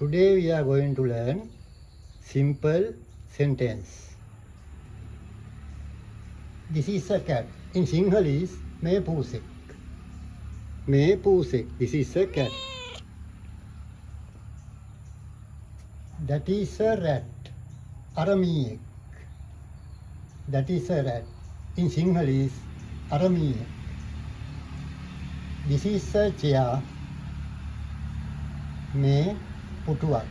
Today we are going to learn simple sentence. This is a cat. In Sinhala is me pusek. Me pusek. This is a cat. That is a rat. Aramiyek. That is a rat. In Sinhala is aramiyek. This is a chair. Me putuak.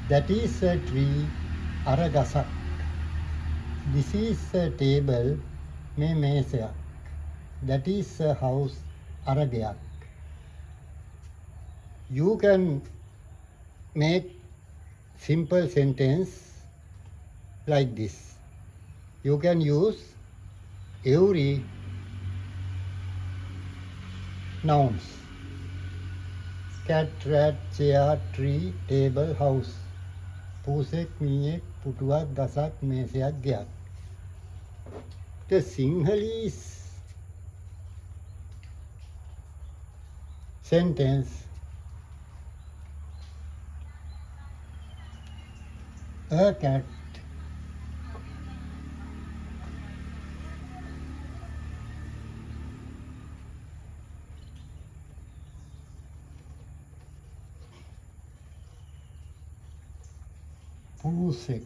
That is a tree. Aragasak. This is a table. Me mesayak. That is a house. Aragayak. You can make simple sentence like this. You can use every nouns. Cat, rat, chair, tree, table, house. Pusek, miyek, putuak, gasak, mesayak, gyak. The Sinhalese sentence a cat pusek.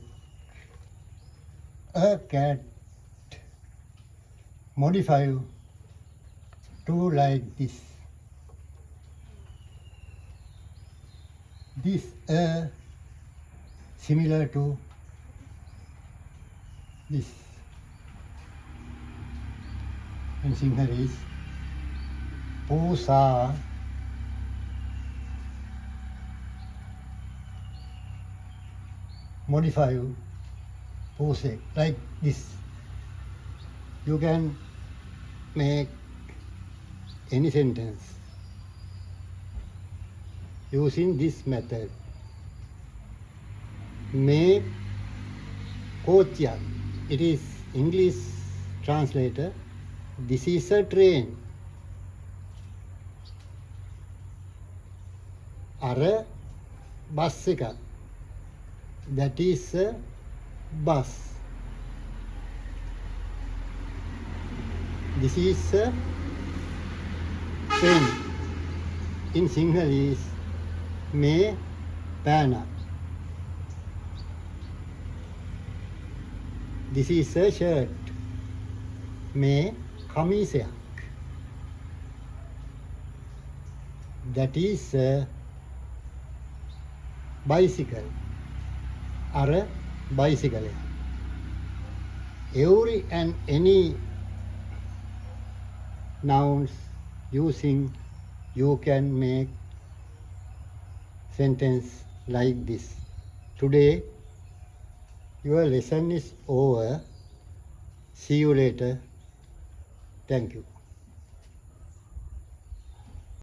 A cat modify to like this. This similar to this. In Sinhalese, pusa modify pusek like this. You can make any sentence using this method. Me kochyak. It is English translator. This is a train. Ara bus එකක්. That is a bus. This is a pen. In Sinhalese, me pena. This is a shirt. Me kamisayak. That is a bicycle. Ara bicycle. Every and any nouns using you can make sentence like this. Today your lesson is over. See you later. Thank you.